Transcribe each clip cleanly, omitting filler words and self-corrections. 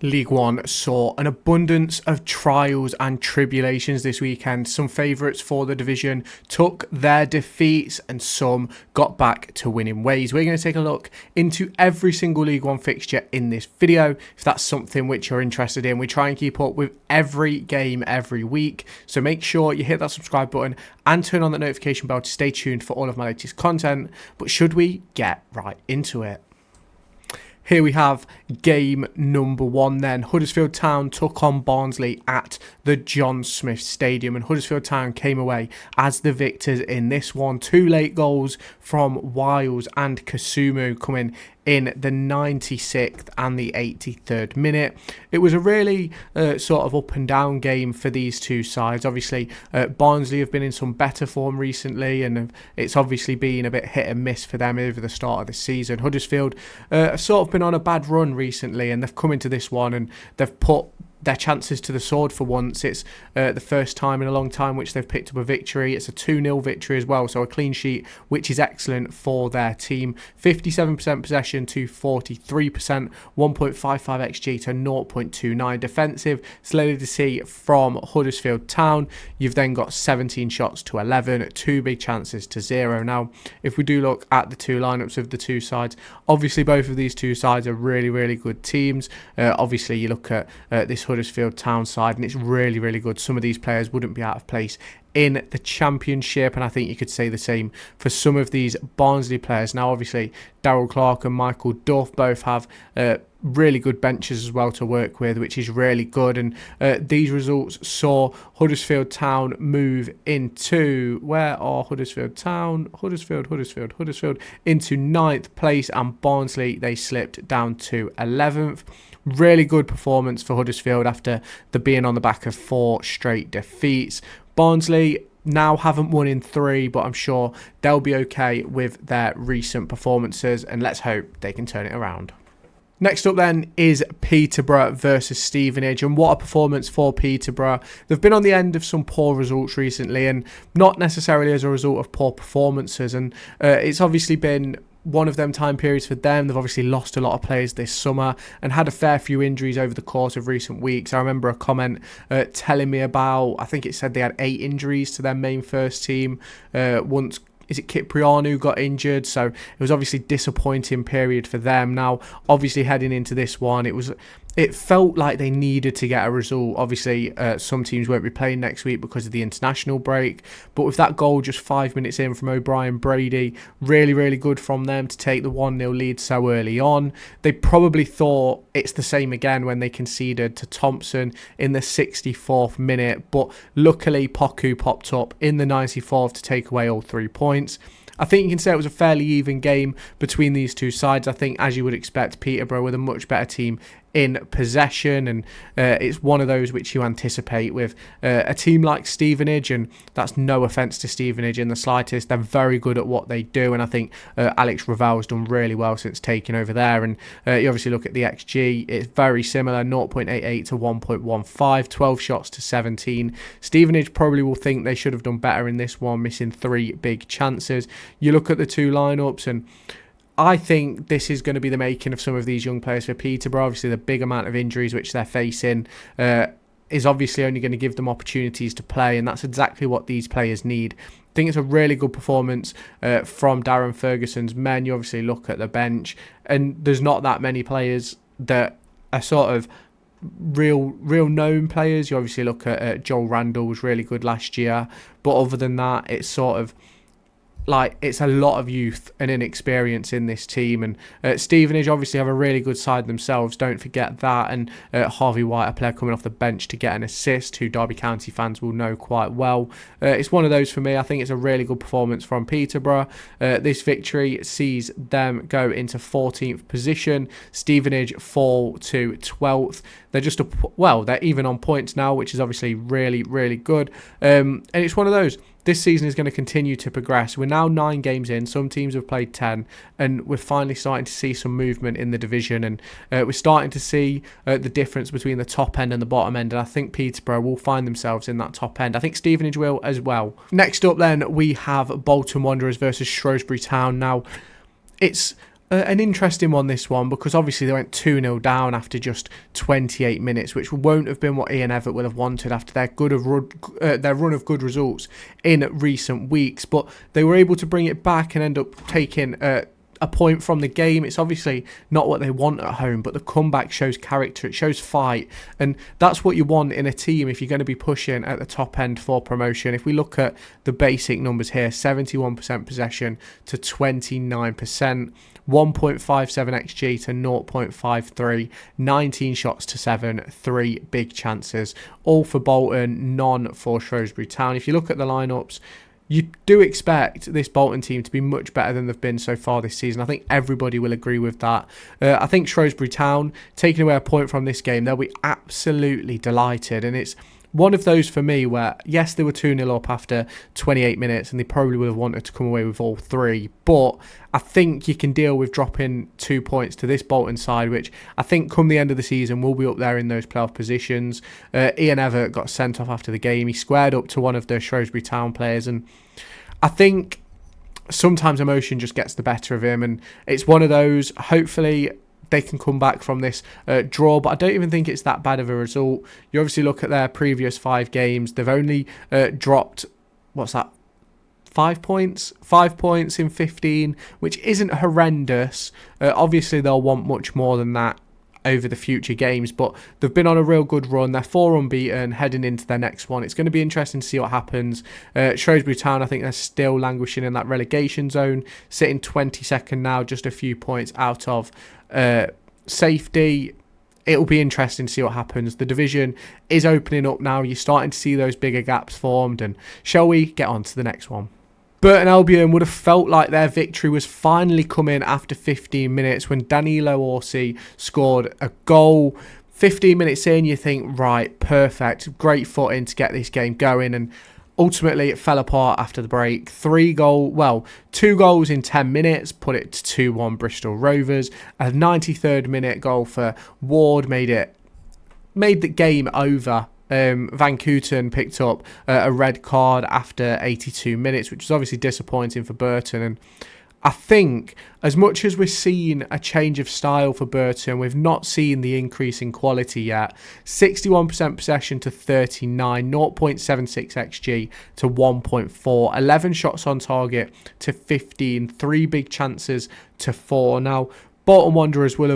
League One saw an abundance of trials and tribulations this weekend. Some favourites for the division took their defeats and some got back to winning ways. We're going to take a look into every single League One fixture in this video. If that's something which you're interested in, we try and keep up with every game every week. So make sure you hit that subscribe button and turn on the notification bell to stay tuned for all of my latest content. But should we get right into it? Here we have game number one then. Huddersfield Town took on Barnsley at the John Smith Stadium, and Huddersfield Town came away as the victors in this one. Two late goals from Wiles and Kasumu coming in the 96th and the 83rd minute. It was a really sort of up and down game for these two sides. Obviously, Barnsley have been in some better form recently, and it's obviously been a bit hit and miss for them over the start of the season. Huddersfield have sort of been on a bad run recently, and they've come into this one and they've put their chances to the sword for once. It's the first time in a long time which they've picked up a victory. It's a 2-0 victory as well, so a clean sheet, which is excellent for their team. 57% possession to 43%, 1.55 XG to 0.29. Defensive, slowly to see from Huddersfield Town. You've then got 17 shots to 11, 2 big chances to 0. Now, if we do look at the two lineups of the two sides, obviously both of these two sides are really, really good teams. Obviously, you look at this Huddersfield Town side, and it's really, really good. Some of these players wouldn't be out of place in the Championship, and I think you could say the same for some of these Barnsley players. Now, obviously, Darryl Clark and Michael Duff both have really good benches as well to work with, which is really good. And these results saw Huddersfield Town move into, where are Huddersfield Town? Huddersfield into 9th place, and Barnsley, they slipped down to 11th. Really good performance for Huddersfield after being on the back of 4 straight defeats. Barnsley now haven't won in 3, but I'm sure they'll be okay with their recent performances, and let's hope they can turn it around. Next up then is Peterborough versus Stevenage, and what a performance for Peterborough. They've been on the end of some poor results recently, and not necessarily as a result of poor performances, and it's obviously been one of them time periods for them. They've obviously lost a lot of players this summer and had a fair few injuries over the course of recent weeks. I remember a comment telling me about, I think it said they had 8 injuries to their main first team. Once, is it Kiprianu got injured? So it was obviously disappointing period for them. Now, obviously heading into this one, it felt like they needed to get a result. Obviously, some teams won't be playing next week because of the international break. But with that goal just 5 minutes in from O'Brien Brady, really, really good from them to take the 1-0 lead so early on. They probably thought it's the same again when they conceded to Thompson in the 64th minute. But luckily, Poku popped up in the 94th to take away all 3 points. I think you can say it was a fairly even game between these two sides. I think, as you would expect, Peterborough with a much better team in possession, and it's one of those which you anticipate with a team like Stevenage, and that's no offence to Stevenage in the slightest. They're very good at what they do, and I think Alex Raval's done really well since taking over there. And you obviously look at the XG, it's very similar, 0.88 to 1.15, 12 shots to 17. Stevenage probably will think they should have done better in this one, missing 3 big chances. You look at the two lineups, and I think this is going to be the making of some of these young players for Peterborough. Obviously, the big amount of injuries which they're facing is obviously only going to give them opportunities to play, and that's exactly what these players need. I think it's a really good performance from Darren Ferguson's men. You obviously look at the bench, and there's not that many players that are sort of real known players. You obviously look at Joel Randall, was really good last year, but other than that, it's sort of like it's a lot of youth and inexperience in this team. And Stevenage obviously have a really good side themselves, don't forget that. And Harvey White, a player coming off the bench to get an assist, who Derby County fans will know quite well. It's one of those for me. I think it's a really good performance from Peterborough. This victory sees them go into 14th position. Stevenage fall to 12th. They're just they're even on points now, which is obviously really, really good. And it's one of those. This season is going to continue to progress. We're now 9 games in. Some teams have played 10, and we're finally starting to see some movement in the division, and we're starting to see the difference between the top end and the bottom end, and I think Peterborough will find themselves in that top end. I think Stevenage will as well. Next up then, we have Bolton Wanderers versus Shrewsbury Town. Now, it's an interesting one, this one, because obviously they went 2-0 down after just 28 minutes, which won't have been what Ian Evatt would have wanted after their run of good results in recent weeks. But they were able to bring it back and end up taking a point from the game. It's obviously not what they want at home, but the comeback shows character, it shows fight, and that's what you want in a team if you're going to be pushing at the top end for promotion. If we look at the basic numbers here, 71% possession to 29%, 1.57 xG to 0.53, 19 shots to 7, 3 big chances, all for Bolton, none for Shrewsbury Town. If you look at the lineups, you do expect this Bolton team to be much better than they've been so far this season. I think everybody will agree with that. I think Shrewsbury Town, taking away a point from this game, they'll be absolutely delighted. And it's one of those for me where, yes, they were 2-0 up after 28 minutes and they probably would have wanted to come away with all 3. But I think you can deal with dropping 2 points to this Bolton side, which I think come the end of the season will be up there in those playoff positions. Ian Evatt got sent off after the game. He squared up to one of the Shrewsbury Town players, and I think sometimes emotion just gets the better of him, and it's one of those, hopefully they can come back from this draw, but I don't even think it's that bad of a result. You obviously look at their previous 5 games, they've only dropped, 5 points? 5 points in 15, which isn't horrendous. Obviously they'll want much more than that over the future games, but they've been on a real good run. They're 4 unbeaten heading into their next one. It's going to be interesting to see what happens. Shrewsbury Town, I think they're still languishing in that relegation zone, sitting 22nd now, just a few points out of safety. It'll be interesting to see what happens. The division is opening up now. You're starting to see those bigger gaps formed, and shall we get on to the next one? Burton Albion would have felt like their victory was finally coming after 15 minutes when Danilo Orsi scored a goal. 15 minutes in, you think, right, perfect, great footing to get this game going, and ultimately it fell apart after the break. 2 goals in 10 minutes, put it to 2-1 Bristol Rovers. A 93rd minute goal for Ward made the game over. Van Kooten picked up a red card after 82 minutes, which was obviously disappointing for Burton. And I think as much as we're seeing a change of style for Burton, we've not seen the increase in quality yet. 61% possession to 39, 0.76 xG to 1.4, 11 shots on target to 15, 3 big chances to 4. Now, Burton Albion will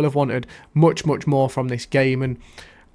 have wanted much more from this game, and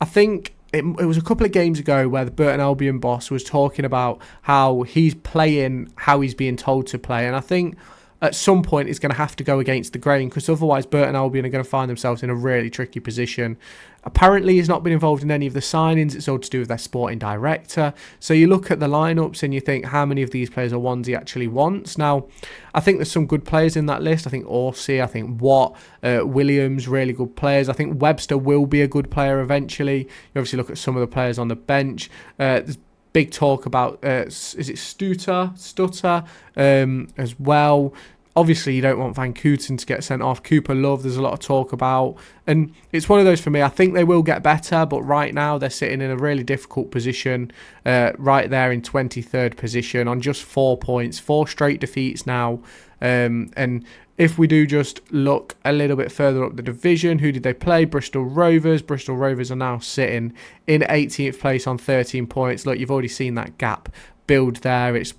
I think it was a couple of games ago where the Burton Albion boss was talking about how he's playing how he's being told to play, and I think at some point it's going to have to go against the grain, because otherwise Burton Albion are going to find themselves in a really tricky position. Apparently he's not been involved in any of the signings. It's all to do with their sporting director. So you look at the lineups and you think, how many of these players are ones he actually wants? Now, I think there's some good players in that list. I think Orsi, I think Watt, Williams, really good players. I think Webster will be a good player eventually. You obviously look at some of the players on the bench. There's big talk about, is it Stutter as well. Obviously, you don't want Van Kooten to get sent off. Cooper Love, there's a lot of talk about. And it's one of those for me. I think they will get better, but right now they're sitting in a really difficult position, right there in 23rd position on just 4 points, 4 straight defeats now. And if we do just look a little bit further up the division, who did they play? Bristol Rovers. Bristol Rovers are now sitting in 18th place on 13 points. Look, you've already seen that gap build there. It's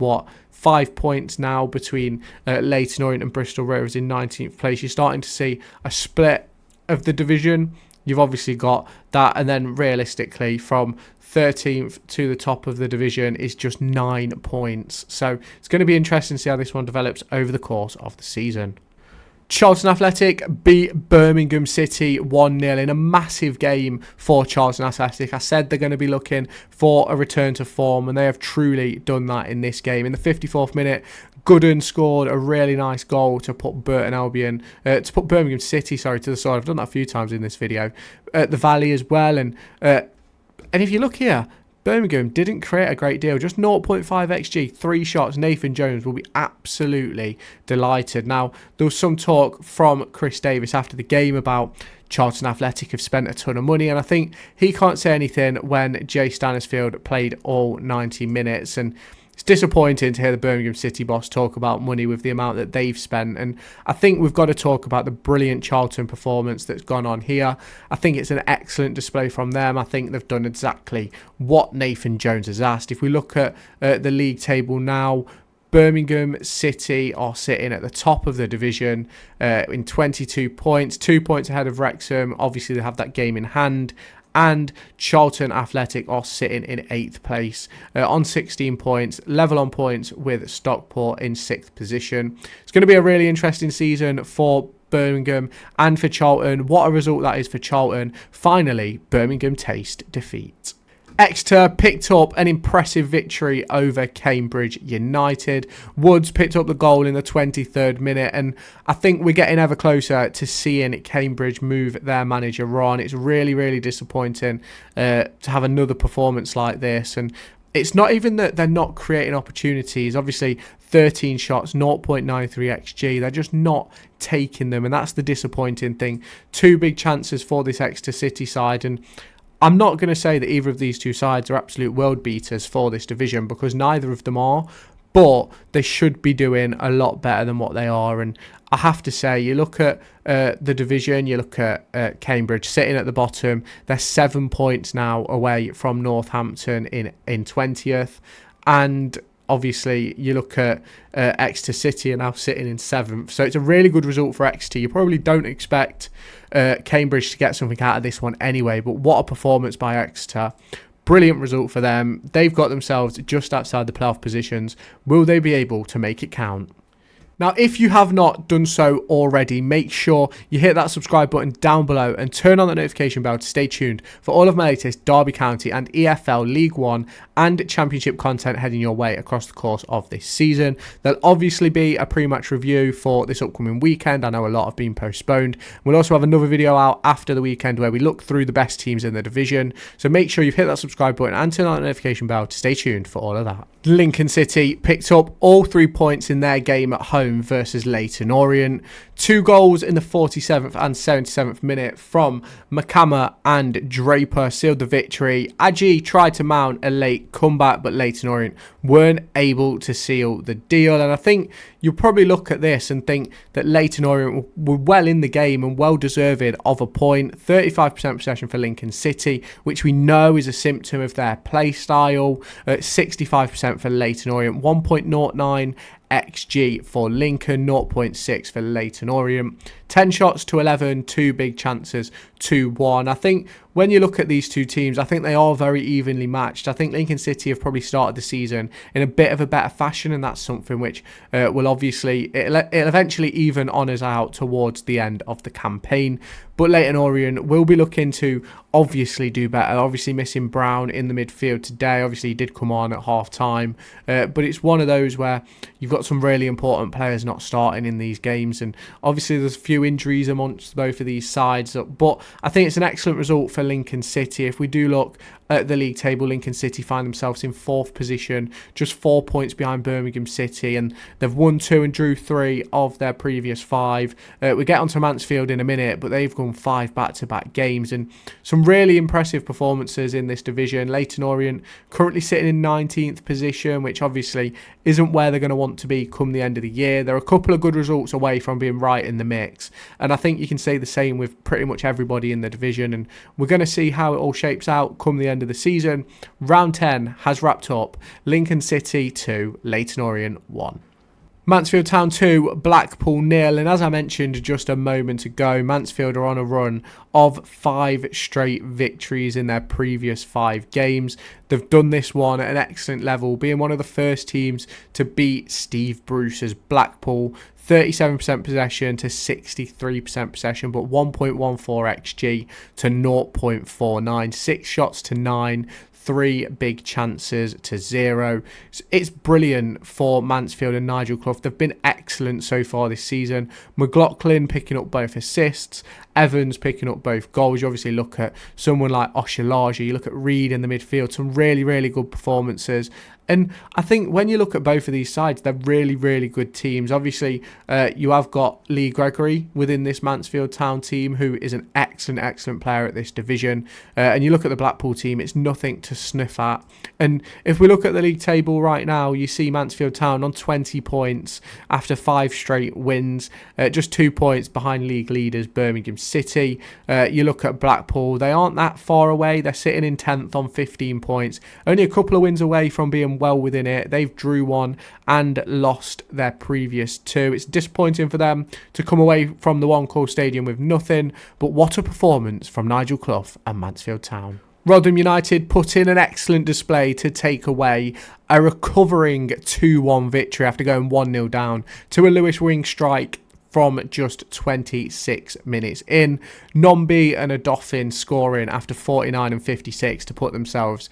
5 points now between Leyton, Orient and Bristol Rovers in 19th place. You're starting to see a split of the division. You've obviously got that, and then realistically from 13th to the top of the division is just 9 points. So it's going to be interesting to see how this one develops over the course of the season. Charlton Athletic beat Birmingham City 1-0 in a massive game for Charlton Athletic. I said they're going to be looking for a return to form, and they have truly done that in this game. In the 54th minute, Gooden scored a really nice goal to put Birmingham City, to the side. I've done that a few times in this video. At the Valley as well, and if you look here, Birmingham didn't create a great deal, just 0.5 xG, 3 shots. Nathan Jones will be absolutely delighted. Now, there was some talk from Chris Davis after the game about Charlton Athletic have spent a ton of money, and I think he can't say anything when Jay Stansfield played all 90 minutes, and it's disappointing to hear the Birmingham City boss talk about money with the amount that they've spent. And I think we've got to talk about the brilliant Charlton performance that's gone on here. I think it's an excellent display from them. I think they've done exactly what Nathan Jones has asked. If we look at the league table now, Birmingham City are sitting at the top of the division in 22 points, 2 points ahead of Wrexham. Obviously, they have that game in hand. And Charlton Athletic are sitting in 8th place on 16 points, level on points with Stockport in 6th position. It's going to be a really interesting season for Birmingham and for Charlton. What a result that is for Charlton. Finally, Birmingham taste defeat. Exeter picked up an impressive victory over Cambridge United. Woods picked up the goal in the 23rd minute, and I think we're getting ever closer to seeing Cambridge move their manager on. It's really, really disappointing to have another performance like this, and it's not even that they're not creating opportunities. Obviously, 13 shots, 0.93 xG. They're just not taking them, and that's the disappointing thing. 2 big chances for this Exeter City side, and I'm not going to say that either of these two sides are absolute world beaters for this division, because neither of them are, but they should be doing a lot better than what they are. And I have to say, you look at the division, you look at Cambridge sitting at the bottom. They're 7 points now away from Northampton in 20th. And obviously, you look at Exeter City are now sitting in 7th. So it's a really good result for Exeter. You probably don't expect Cambridge to get something out of this one anyway. But what a performance by Exeter. Brilliant result for them. They've got themselves just outside the playoff positions. Will they be able to make it count? Now, if you have not done so already, make sure you hit that subscribe button down below and turn on the notification bell to stay tuned for all of my latest Derby County and EFL League One and Championship content heading your way across the course of this season. There'll obviously be a pre-match review for this upcoming weekend. I know a lot have been postponed. We'll also have another video out after the weekend where we look through the best teams in the division. So make sure you've hit that subscribe button and turn on the notification bell to stay tuned for all of that. Lincoln City picked up all 3 points in their game at home versus Leyton Orient. 2 goals in the 47th and 77th minute from McCammer and Draper sealed the victory. Aji tried to mount a late comeback, but Leyton Orient weren't able to seal the deal. And I think you'll probably look at this and think that Leyton Orient were well in the game and well deserved of a point. 35% possession for Lincoln City, which we know is a symptom of their play style. 65% for Leyton Orient, 1.09 XG for Lincoln, 0.6 for Leyton Orient. 10 shots to 11, 2 big chances to 1. I think when you look at these two teams, I think they are very evenly matched. I think Lincoln City have probably started the season in a bit of a better fashion, and that's something which will obviously, it'll eventually even honours out towards the end of the campaign. But Leyton Orient will be looking to obviously do better. Obviously missing Brown in the midfield today. Obviously he did come on at half time, but it's one of those where you've got some really important players not starting in these games, and obviously there's a few injuries amongst both of these sides. But I think it's an excellent result for Lincoln City. If we do look at the league table, Lincoln City find themselves in 4th position, just 4 points behind Birmingham City, and they've won 2 and drew 3 of their previous 5. We get onto Mansfield in a minute, but they've won 5 back-to-back games, and some really impressive performances in this division. Leyton Orient currently sitting in 19th position, which obviously isn't where they're going to want to be come the end of the year. They're a couple of good results away from being right in the mix, and I think you can say the same with pretty much everybody in the division, and we're going to see how it all shapes out come the end of the season. Round 10 has wrapped up. Lincoln City 2, Leyton Orient 1. Mansfield Town 2, Blackpool 0, and as I mentioned just a moment ago, Mansfield are on a run of 5 straight victories in their previous 5 games. They've done this one at an excellent level, being one of the first teams to beat Steve Bruce's Blackpool. 37% possession to 63% possession, but 1.14 XG to 0.49, 6 shots to 9, 3 big chances to 0. It's brilliant for Mansfield and Nigel Clough. They've been excellent so far this season. McLaughlin picking up both assists, Evans picking up both goals. You obviously look at someone like Oshalaji, you look at Reed in the midfield, some really, really good performances. And I think when you look at both of these sides, they're really, really good teams. Obviously, you have got Lee Gregory within this Mansfield Town team, who is an excellent, excellent player at this division. And you look at the Blackpool team, it's nothing to sniff at. And if we look at the league table right now, you see Mansfield Town on 20 points after 5 straight wins, just 2 points behind league leaders Birmingham City. You look at Blackpool, they aren't that far away. They're sitting in 10th on 15 points, only a couple of wins away from being well within it. They've drew one and lost their previous 2. It's disappointing for them to come away from the One Call Stadium with nothing, but what a performance from Nigel Clough and Mansfield Town. Rotherham United put in an excellent display to take away a recovering 2-1 victory after going 1-0 down to a Lewis Wing strike from just 26 minutes in. Nombi and Adofin scoring after 49 and 56 to put themselves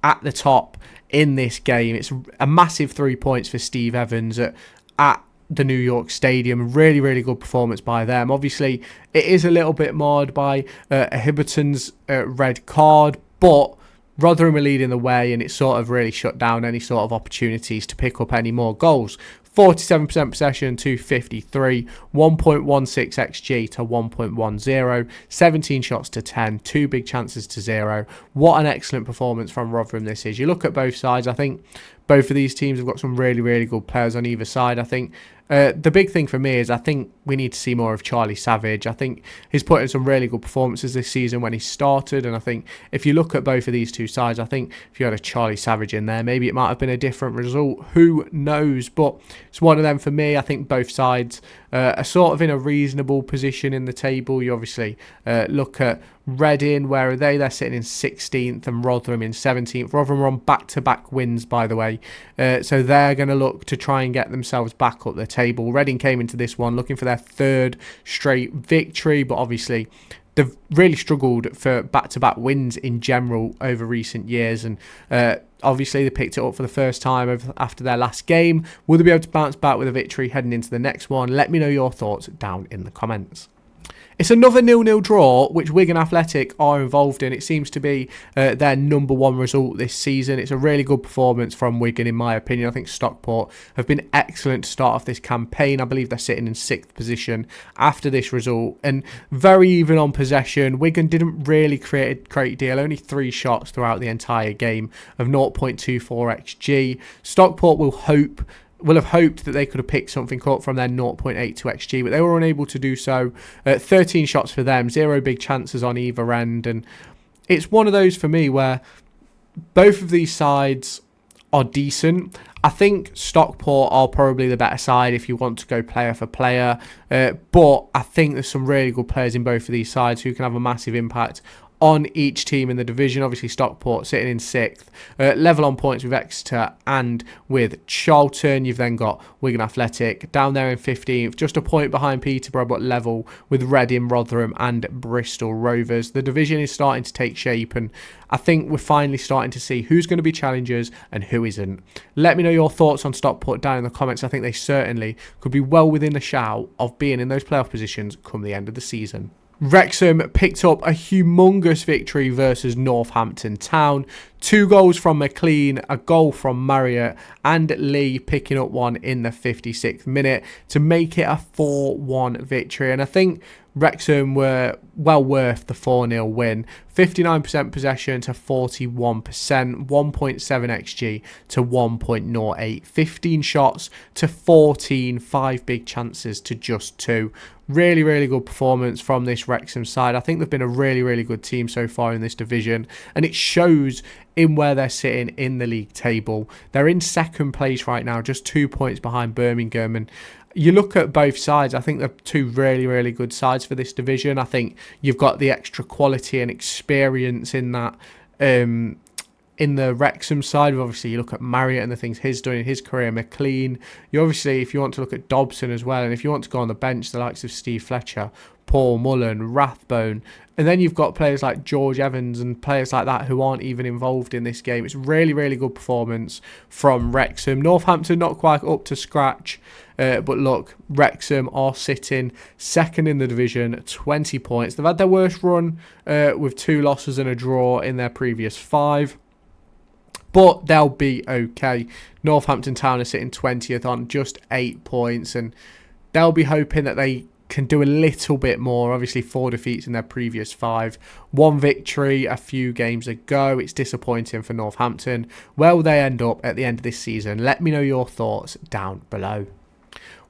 at the top in this game. It's a massive 3 points for Steve Evans at the New York Stadium. Really, really good performance by them. Obviously, it is a little bit marred by Hibberton's red card, but Rotherham are leading the way, and it sort of really shut down any sort of opportunities to pick up any more goals. 47% possession to 53, 1.16 xG to 1.10, 17 shots to 10, 2 big chances to 0. What an excellent performance from Rotherham this is. You look at both sides, I think both of these teams have got some really, really good players on either side. I think the big thing for me is I think we need to see more of Charlie Savage. I think he's put in some really good performances this season when he started, and I think if you look at both of these two sides, I think if you had a Charlie Savage in there, maybe it might have been a different result. Who knows? But it's one of them for me. I think both sides are sort of in a reasonable position in the table. You obviously look at Reading, where are they? They're sitting in 16th, and Rotherham in 17th. Rotherham are on back-to-back wins, by the way, so they're going to look to try and get themselves back up the table. Reading came into this one looking for their 3rd straight victory, but obviously they've really struggled for back-to-back wins in general over recent years, and obviously they picked it up for the first time after their last game. Will they be able to bounce back with a victory heading into the next one? Let me know your thoughts down in the comments. It's another 0-0 draw, which Wigan Athletic are involved in. It seems to be their number 1 result this season. It's a really good performance from Wigan, in my opinion. I think Stockport have been excellent to start off this campaign. I believe they're sitting in 6th position after this result, and very even on possession. Wigan didn't really create a great deal, only 3 shots throughout the entire game of 0.24 xG. Stockport will have hoped that they could have picked something up from their 0.82 xG, but they were unable to do so. 13 shots for them, 0 big chances on either end, and it's one of those for me where both of these sides are decent. I think Stockport are probably the better side if you want to go player for player, but I think there's some really good players in both of these sides who can have a massive impact on each team in the division. Obviously Stockport sitting in 6th, level on points with Exeter and with Charlton. You've then got Wigan Athletic down there in 15th, just a point behind Peterborough, but level with Reading, Rotherham and Bristol Rovers. The division is starting to take shape, and I think we're finally starting to see who's going to be challengers and who isn't. Let me know your thoughts on Stockport down in the comments. I think they certainly could be well within the shout of being in those playoff positions come the end of the season. Wrexham picked up a humongous victory versus Northampton Town. 2 goals from McLean, a goal from Marriott, and Lee picking up one in the 56th minute to make it a 4-1 victory. And I think Wrexham were well worth the 4-0 win. 59% possession to 41%, 1.7 xG to 1.08, 15 shots to 14, 5 big chances to just 2. Really, really good performance from this Wrexham side. I think they've been a really, really good team so far in this division, and it shows in where they're sitting in the league table. They're in 2nd place right now, just 2 points behind Birmingham, and you look at both sides, I think they're 2 really, really good sides for this division. I think you've got the extra quality and experience in that in the Wrexham side. Obviously, you look at Marriott and the things he's doing in his career, McLean. You obviously, if you want to look at Dobson as well, and if you want to go on the bench, the likes of Steve Fletcher, Paul Mullen, Rathbone, and then you've got players like George Evans and players like that who aren't even involved in this game. It's really, really good performance from Wrexham. Northampton not quite up to scratch, but look, Wrexham are sitting 2nd in the division, 20 points. They've had their worst run with 2 losses and a draw in their previous 5. but they'll be okay. Northampton Town are sitting 20th on just 8 points, and they'll be hoping that they can do a little bit more. Obviously 4 defeats in their previous 5, 1 victory a few games ago. It's disappointing for Northampton. Where will they end up at the end of this season? Let me know your thoughts down below.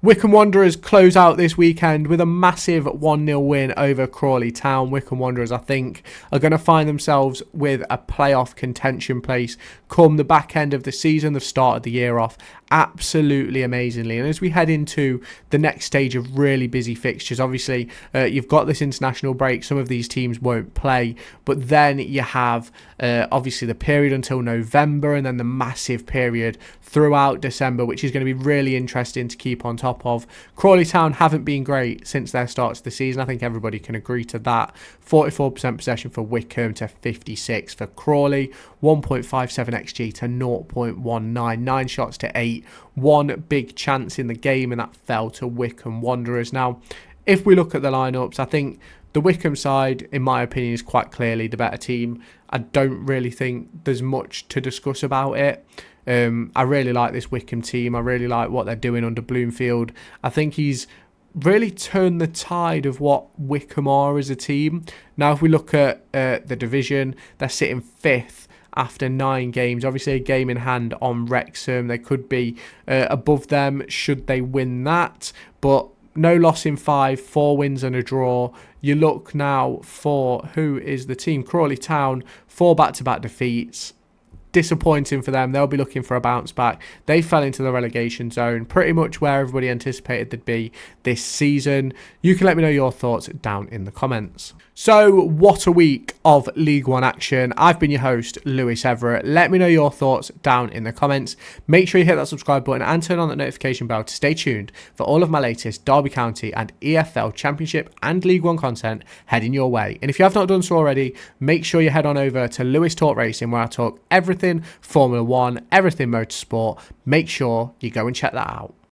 Wycombe Wanderers close out this weekend with a massive 1-0 win over Crawley Town. Wycombe Wanderers, I think, are going to find themselves with a playoff contention place come the back end of the season. They've started the year off absolutely amazingly. And as we head into the next stage of really busy fixtures, obviously, you've got this international break. Some of these teams won't play. But then you have, obviously, the period until November and then the massive period throughout December, which is going to be really interesting to keep on top of. Crawley Town haven't been great since their start to the season. I think everybody can agree to that. 44% possession for Wycombe to 56 for Crawley. 1.57 XG to 0.19. 9 shots to 8. 1 big chance in the game, and that fell to Wycombe Wanderers. Now, if we look at the lineups, I think the Wycombe side, in my opinion, is quite clearly the better team. I don't really think there's much to discuss about it. I really like this Wycombe team. I really like what they're doing under Bloomfield. I think he's really turned the tide of what Wycombe are as a team. Now, if we look at the division, they're sitting 5th after 9 games. Obviously, a game in hand on Wrexham. They could be above them should they win that. But no loss in 5, 4 wins and a draw. You look now for who is the team. Crawley Town, 4 back-to-back defeats. Disappointing for them. They'll be looking for a bounce back. They fell into the relegation zone, pretty much where everybody anticipated they'd be this season. You can let me know your thoughts down in the comments. So, what a week of League One action. I've been your host, Lewis Everett. Let me know your thoughts down in the comments. Make sure you hit that subscribe button and turn on that notification bell to stay tuned for all of my latest Derby County and EFL Championship and League One content heading your way. And if you have not done so already, make sure you head on over to Lewis Talk Racing, where I talk everything Formula 1, everything motorsport. Make sure you go and check that out.